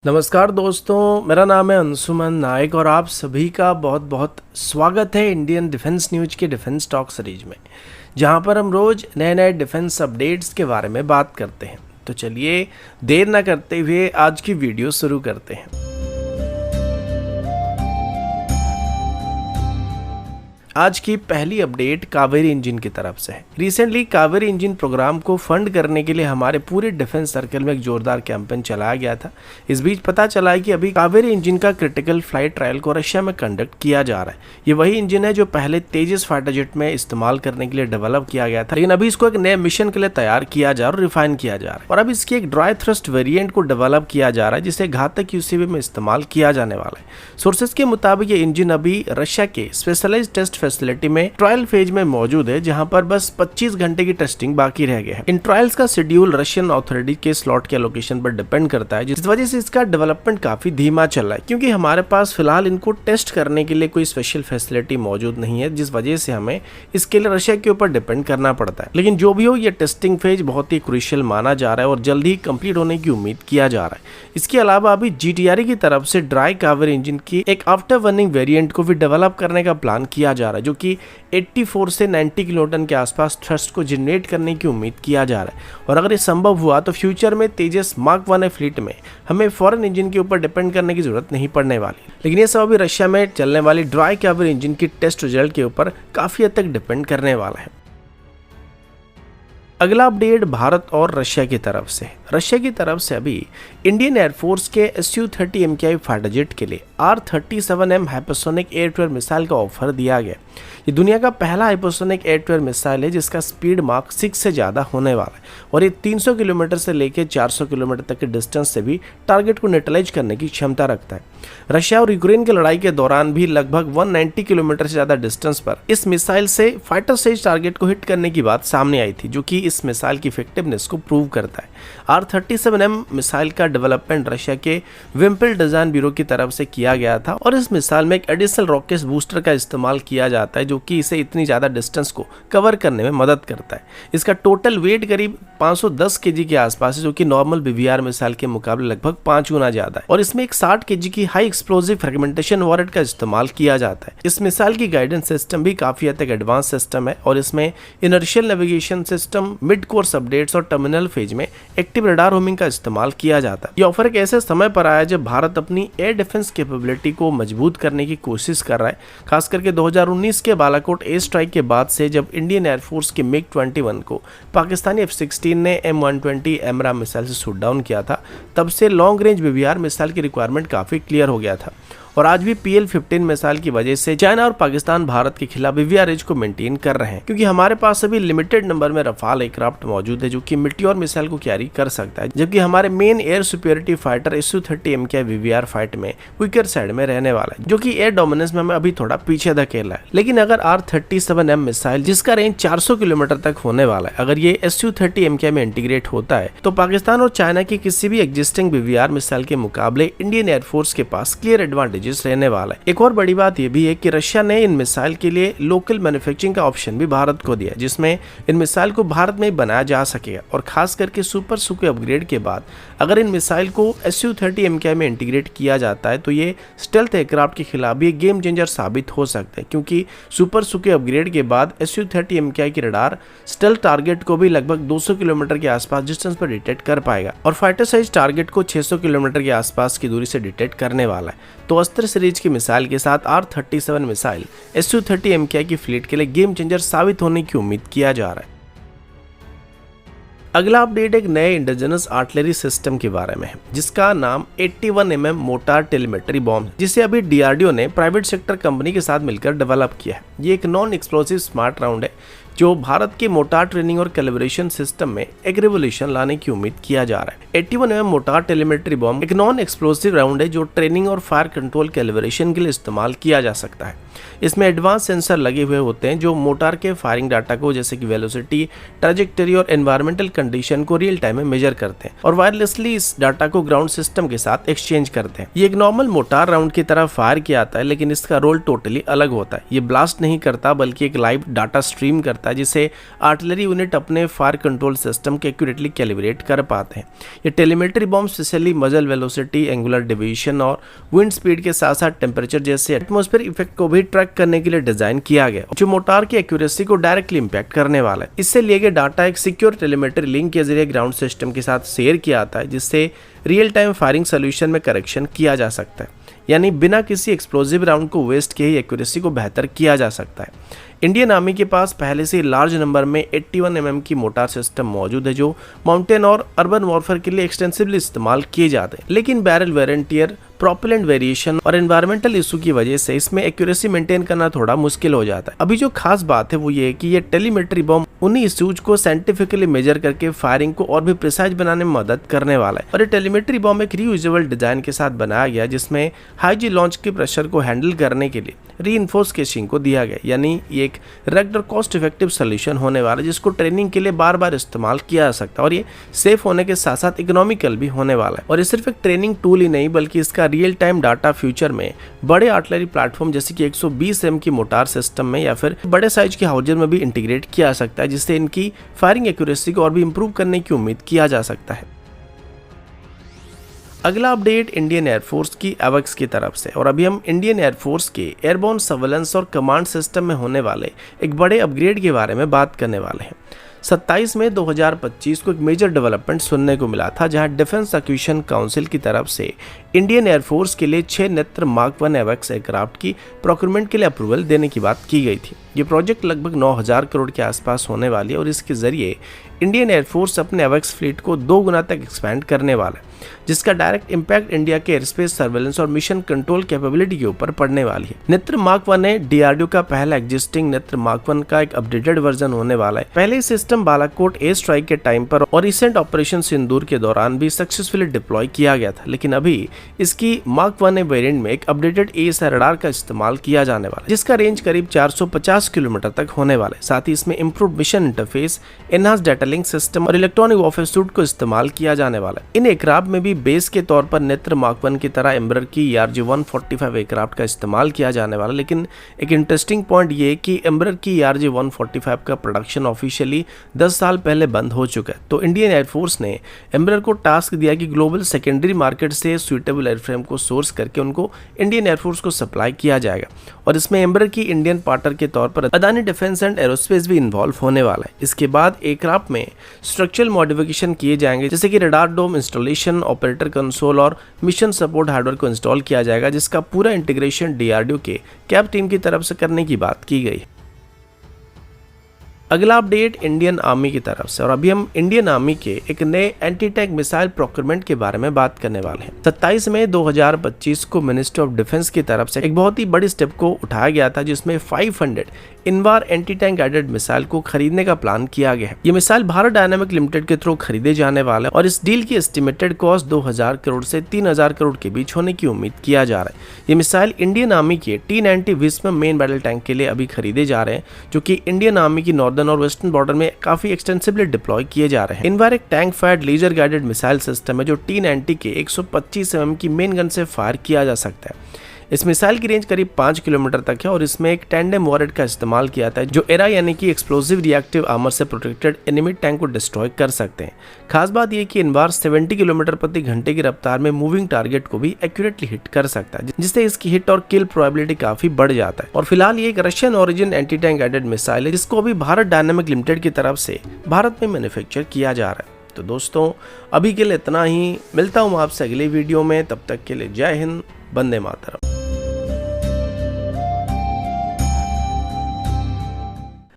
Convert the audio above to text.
नमस्कार दोस्तों, मेरा नाम है अंशुमन नायक और आप सभी का बहुत बहुत स्वागत है इंडियन डिफेंस न्यूज के डिफेंस टॉक सीरीज में, जहां पर हम रोज नए नए डिफेंस अपडेट्स के बारे में बात करते हैं। तो चलिए देर ना करते हुए आज की वीडियो शुरू करते हैं। आज की पहली अपडेट कावेरी इंजन की तरफ से है। रिसेंटली कावेरी इंजन प्रोग्राम को फंड करने के लिए हमारे पूरे डिफेंस सर्कल में एक जोरदार कैंपेन चलाया गया था। इस बीच पता चला है कि अभी कावेरी इंजन का क्रिटिकल फ्लाइट ट्रायल को रशिया में कंडक्ट किया जा रहा है। ये वही इंजन है जो पहले तेजस फाइटर जेट में इस्तेमाल करने के लिए डेवलप किया गया था, लेकिन अभी इसको एक नए मिशन के लिए तैयार किया जा रहा है और रिफाइन किया जा रहा है। और अब इसकी एक ड्राई थ्रस्ट वेरिएंट को डेवलप किया जा रहा है जिसे घातक यूसीवी में इस्तेमाल किया जाने वाला है। सोर्सेज के मुताबिक ये इंजन अभी रशिया के स्पेशलाइज्ड टेस्ट फैसिलिटी में ट्रायल फेज में मौजूद है, जहां पर बस 25 घंटे की टेस्टिंग बाकी रह गए हैं। इन ट्रायल्स का शेड्यूल रशियन अथॉरिटी के स्लॉट के लोकेशन पर डिपेंड करता है, जिस वजह से इसका डेवलपमेंट काफी धीमा चल रहा है, क्योंकि हमारे पास फिलहाल इनको टेस्ट करने के लिए कोई स्पेशल फैसिलिटी मौजूद नहीं है, जिस वजह से हमें इसके लिए रशिया के ऊपर डिपेंड करना पड़ता है। लेकिन जो भी हो, ये टेस्टिंग फेज बहुत ही क्रूशियल माना जा रहा है और जल्द ही कंप्लीट होने की उम्मीद किया जा रहा है। इसके अलावा अभी जीटीआरई की तरफ से ड्राई कावेरी इंजन की एक आफ्टर बर्निंग वेरिएंट को भी डेवलप करने का प्लान किया जा रहा है, जो कि 84 से 90 किलोटन के आसपास थ्रस्ट को जनरेट करने की उम्मीद किया जा रहा है। और अगर ये संभव हुआ तो फ्यूचर में तेजस मार्क 1 फ्लीट में हमें फॉरेन इंजन के ऊपर डिपेंड करने की जरूरत नहीं पड़ने वाली। लेकिन ये सब अभी रशिया में चलने वाली ड्राई कावेरी इंजन की टेस्ट रिजल्ट के ऊपर काफी हद तक डिपेंड करने वाला है। अगला अपडेट भारत और रशिया की तरफ से। रशिया की तरफ से अभी इंडियन एयरफोर्स के Su-30 MKI फाइटर जेट के लिए R-37M hypersonic air to air missile का ऑफर दिया गया। ये दुनिया का पहला hypersonic air to air missile है जिसका स्पीड मार्क 6 से ज़्यादा होने वाला है और ये 300 किलोमीटर से लेकर 400 किलोमीटर तक के डिस्टेंस से भी टारगेट को न्यूट्रलाइज करने की क्षमता रखता है। रशिया और यूक्रेन की लड़ाई के दौरान भी लगभग 190 किलोमीटर से ज़्यादा डिस्टेंस पर इस मिसाइल से फाइटर स्टेज टारगेट को हिट करने की बात सामने आई थी, जो कि इस मिसाइल की इफेक्टिवनेस को प्रूव करता है। R-37M मिसाइल का डेवलपमेंट रशिया के विम्पल डिजाइन ब्यूरो की तरफ से किया गया था और इस मिसाइल में एक एडिशनल रॉकेट बूस्टर का इस्तेमाल किया जाता है, जो कि इसे इतनी ज्यादा डिस्टेंस को कवर करने में मदद करता है। इसका टोटल वेट करीब 510 केजी के आसपास है, जो कि नॉर्मल BVR मिसाइल के मुकाबले लगभग 5 गुना ज्यादा है। और इसमें एक 60 केजी की हाई एक्सप्लोजिव फ्रेगमेंटेशन वॉरेट का इस्तेमाल किया जाता है। इस मिसाइल की गाइडेंस सिस्टम भी काफी हद तक एडवांस सिस्टम है और इसमें inertial navigation system, mid course updates और टर्मिनल फेज में एक्टिव रडार होमिंग का इस्तेमाल किया जाता है। ये ऑफर एक ऐसे समय पर आया जब भारत अपनी एयर डिफेंस कैपेबिलिटी को मजबूत करने की कोशिश कर रहा है, खास करके 2019 के बालाकोट एयर स्ट्राइक के बाद से, जब इंडियन एयरफोर्स के MiG-21 को पाकिस्तानी F-16 ने M120 एमरा मिसाइल से शूट डाउन किया था। तब से लॉन्ग रेंज BVR मिसाइल की रिक्वायरमेंट काफी क्लियर हो गया था और आज भी PL-15 मिसाइल की वजह से चाइना और पाकिस्तान भारत के खिलाफ BVR एज को मेंटेन कर रहे हैं, क्योंकि हमारे पास अभी लिमिटेड नंबर में रफाल एयरक्राफ्ट मौजूद है जो कि मिटियोर मिसाइल को कैरी कर सकता है, जबकि हमारे main air superiority fighter Su-30 MKI BVR fight में वीकर साइड में रहने वाला है, जो कि एयर डोमिनेंस में हमें अभी थोड़ा पीछे धकेला है। लेकिन अगर R-37M मिसाइल, जिसका रेंज 400 किलोमीटर तक होने वाला है, अगर ये Su-30 MKI में इंटीग्रेट होता है तो पाकिस्तान और चाइना की किसी भी एग्जिस्टिंग BVR मिसाइल के मुकाबले इंडियन एयरफोर्स के पास क्लियर एडवांटेज रहने वाला है। एक और बड़ी बात यह भी है कि रशिया ने इन मिसाइल के लिए लोकल मैन्युफैक्चरिंग का ऑप्शन भी भारत को दिया, जिसमें इन मिसाइल को भारत में बनाया जा सकेगा। और खास करके सुपर सुखोई अपग्रेड के बाद अगर इन मिसाइल को Su-30 MKI में इंटीग्रेट किया जाता है तो ये स्टेल्थ एयरक्राफ्ट के खिलाफ भी गेम चेंजर साबित हो सकते हैं, क्योंकि सुपर सुखोई अपग्रेड के बाद Su-30 MKI की रडार स्टेल्थ टारगेट को भी लगभग 200 किलोमीटर के आसपास डिस्टेंस पर डिटेक्ट कर पाएगा और फाइटर साइज टारगेट को 600 किलोमीटर के आसपास की दूरी से डिटेक्ट करने वाला है। तो अस्त्र सीरीज की मिसाइल के साथ R-37 मिसाइल Su-30 MKI की फ्लीट के लिए गेम चेंजर साबित होने की उम्मीद किया जा रहा है। अगला अपडेट एक नए इंडिजिनस आर्टिलरी सिस्टम के बारे में है, जिसका नाम 81mm मोटार टेलीमेट्री बॉम्ब है, जिसे अभी DRDO ने प्राइवेट सेक्टर कंपनी के साथ मिलकर डेवलप किया है। ये एक नॉन एक्सप्लोसिव स्मार्ट राउंड है जो भारत के मोटार ट्रेनिंग और कैलिब्रेशन सिस्टम में एक रिवोल्यूशन लाने की उम्मीद किया जा रहा है। 81mm मोटार टेलीमेट्री बॉम्ब एक नॉन एक्सप्लोसिव राउंड है जो ट्रेनिंग और फायर कंट्रोल कैलिब्रेशन के लिए इस्तेमाल किया जा सकता है। इसमें एडवांस सेंसर लगे हुए होते हैं जो मोटार के फायरिंग डाटा को जैसे कि वेलोसिटी, ट्रैजेक्टरी और एनवायरमेंटल कंडीशन को रियल टाइम में मेजर करते हैं और वायरलेसली इस डाटा को ग्राउंड सिस्टम के साथ एक्सचेंज करते हैं। ये एक नॉर्मल मोटार राउंड की तरह फायर किया जाता है, लेकिन इसका रोल टोटली अलग होता है। ये ब्लास्ट नहीं करता बल्कि एक लाइव डाटा स्ट्रीम करता है जिसे आर्टिलरी यूनिट अपने फायर कंट्रोल सिस्टम के एक्यूरेटली कैलिब्रेट कर पाते हैं। ये टेलीमेट्री बॉम्ब स्पेशली मजल वेलोसिटी, एंगुलर डेविएशन और विंड स्पीड के साथ साथ टेम्परेचर जैसे एटमॉस्फेयर इफेक्ट को भी ट्रैक करने के लिए डिजाइन किया गया, जो मोटार की एक्यूरेसी को डायरेक्टली इंपैक्ट करने वाला है। इससे लिए गए डाटा एक सिक्योर टेलीमेट्री लिंक के जरिए ग्राउंड सिस्टम के साथ शेयर किया जाता है, जिससे रियल टाइम फायरिंग सोल्यूशन में करेक्शन किया जा सकता है। यानी बिना किसी एक्सप्लोजिव राउंड को वेस्ट किए ही एक्यूरेसी को बेहतर किया जा सकता है। इंडियन आर्मी के पास पहले से लार्ज नंबर में 81 mm की मोटार सिस्टम मौजूद है जो माउंटेन और अर्बन वॉरफेयर के लिए एक्सटेंसिवली इस्तेमाल किए जाते हैं, लेकिन बैरल वेरिएंटियर, प्रोपेलेंट वेरिएशन और एनवायरमेंटल इशू की वजह से इसमें एक्यूरेसी मेंटेन करना थोड़ा मुश्किल हो जाता है। अभी जो खास बात है वो ये है कि ये टेलीमेट्री बॉम्ब उन्हीं इश्यूज को साइंटिफिकली मेजर करके फायरिंग को और भी प्रिसाइज बनाने में मदद करने वाला है। और ये टेलीमेट्री बॉम्ब एक रीयूजेबल डिजाइन के साथ बनाया गया जिसमें हाई जी लॉन्च के प्रेशर को हैंडल करने के लिए रीइंफोर्स केसिंग को दिया गया। यानी ये एक रग्ड और कॉस्ट इफेक्टिव सोल्यूशन होने वाला है जिसको ट्रेनिंग के लिए बार बार इस्तेमाल किया जा सकता है और ये सेफ होने के साथ साथ इकोनॉमिकल भी होने वाला है। और ये सिर्फ एक ट्रेनिंग टूल ही नहीं बल्कि इसका रियल टाइम डाटा फ्यूचर में बड़े आर्टिलरी प्लेटफॉर्म जैसे कि 120 mm की मोटार सिस्टम में या फिर बड़े साइज के हाउजर में भी इंटीग्रेट किया जा सकता है, जिससे इनकी फायरिंग एक्यूरेसी को और भी इंप्रूव करने की उम्मीद किया जा सकता है। अगला अपडेट इंडियन एयरफोर्स की एवक्स की तरफ से, और अभी हम इंडियन एयरफोर्स के एयरबोर्न सर्वेलेंस और कमांड सिस्टम में होने वाले एक बड़े अपग्रेड के बारे में बात करने वाले हैं। 27 मई 2025 को एक मेजर डेवलपमेंट सुनने को मिला था जहां डिफेंस एक्विजिशन काउंसिल की तरफ से इंडियन एयरफोर्स के लिए 6 नेत्र मार्क 1 एवक्स एयरक्राफ्ट की प्रोक्योरमेंट के लिए अप्रूवल देने की बात की गई थी। ये प्रोजेक्ट लगभग 9000 करोड़ के आसपास होने वाली है और इसके जरिए इंडियन एयरफोर्स अपने एवक्स फ्लीट को 2 गुना तक एक्सपैंड करने वाला है, जिसका डायरेक्ट इंपैक्ट इंडिया के एयरस्पेस सर्वेलेंस और मिशन कंट्रोल कैपेबिलिटी के ऊपर पड़ने वाली है। नेत्र मार्क 1 डीआरडीओ का पहला एग्जिस्टिंग नेत्र मार्क 1 का एक अपडेटेड वर्जन होने वाला है। पहले सिस्टम बालाकोट एयर स्ट्राइक के टाइम पर और रिसेंट ऑपरेशन सिंदूर के दौरान भी सक्सेसफुली डिप्लॉय किया गया था, लेकिन अभी इसकी मार्क 1 वेरिएंट में एक अपडेटेड एएसआई रडार का इस्तेमाल किया जाने वाला है, जिसका रेंज करीब 450 किलोमीटर तक होने वाला है। साथ ही इसमें improved mission interface, enhanced data link system और इलेक्ट्रॉनिक वॉरफेयर सूट को इस्तेमाल किया जाने वाला है। इन एयरक्राफ्ट में भी बेस के तौर पर नेत्र मार्क 1 की तरह एम्ब्रर की ERJ-145 एयरक्राफ्ट का इस्तेमाल किया जाने वाला, लेकिन एक इंटरेस्टिंग पॉइंट ये है कि एम्ब्रर की ERJ-145 का प्रोडक्शन ऑफिशियली 10 साल पहले बंद हो चुका है। तो इंडियन एयरफोर्स ने एम्ब्रर को टास्क दिया कि ग्लोबल सेकेंडरी मार्केट से सुइटेबल एयरफ्रेम को सोर्स करके उनको इंडियन एयरफोर्स को सप्लाई किया जाएगा और इसमें एम्ब्रर की इंडियन पार्टनर के तौर पर अदानी डिफेंस एंड एरोस्पेस भी इन्वॉल्व होने वाला है। इसके बाद एयरक्राफ्ट में स्ट्रक्चरल मॉडिफिकेशन किए जाएंगे, जैसे कि रडार डोम इंस्टॉलेशन, ऑपरेटर कंसोल और मिशन सपोर्ट हार्डवेयर को इंस्टॉल किया जाएगा, जिसका पूरा इंटीग्रेशन डीआरडीओ के कैब टीम की तरफ से करने की बात की गई। अगला अपडेट इंडियन आर्मी की तरफ से, और अभी हम इंडियन आर्मी के एक नए एंटी टैंक मिसाइल प्रोक्योरमेंट के बारे में बात करने वाले हैं। 27 मई 2025 को मिनिस्ट्री ऑफ डिफेंस की तरफ से एक बहुत ही बड़ी स्टेप को उठाया गया था, जिसमें 500 Invar anti tank guided missile को खरीदने का प्लान किया गया है। ये मिसाइल भारत डायनामिक लिमिटेड के थ्रू खरीदे जाने वाले हैं और इस डील की एस्टिमेटेड कॉस्ट 2000 करोड़ से 3000 करोड़ के बीच होने की उम्मीद किया जा रहा है। ये मिसाइल इंडियन आर्मी के T-90 विस्म मेन बैटल टैंक के लिए अभी खरीदे जा रहे हैं, जो कि इंडियन आर्मी की नॉर्दर्न और वेस्टर्न बॉर्डर में काफी एक्सटेंसिवली डिप्लॉय किए जा रहे हैं। इनवार एक tank fired laser guided missile system है जो T-90 के 125 mm की मेन गन से फायर किया जा सकता है। इस मिसाइल की रेंज करीब 5 किलोमीटर तक है और इसमें एक टैंडेम वॉरेट का इस्तेमाल किया जाता है, जो एरा यानी कि एक्सप्लोसिव रिएक्टिव आर्मर से प्रोटेक्टेड एनिमी टैंक को डिस्ट्रॉय कर सकते हैं। खास बात यह कि इनवार 70 किलोमीटर प्रति घंटे की रफ्तार में मूविंग टारगेट को भी एक्यूरेटली हिट कर सकता है, जिससे इसकी हिट और किल प्रोबेबिलिटी काफी बढ़ जाता है। और फिलहाल ये एक Russian origin anti tank guided missile है, जिसको अभी भारत डायनामिक लिमिटेड की तरफ से भारत में मैन्युफैक्चर किया जा रहा है। तो दोस्तों, अभी के लिए इतना ही। मिलता हूँ आपसे अगले वीडियो में, तब तक के लिए जय हिंद, वंदे मातरम।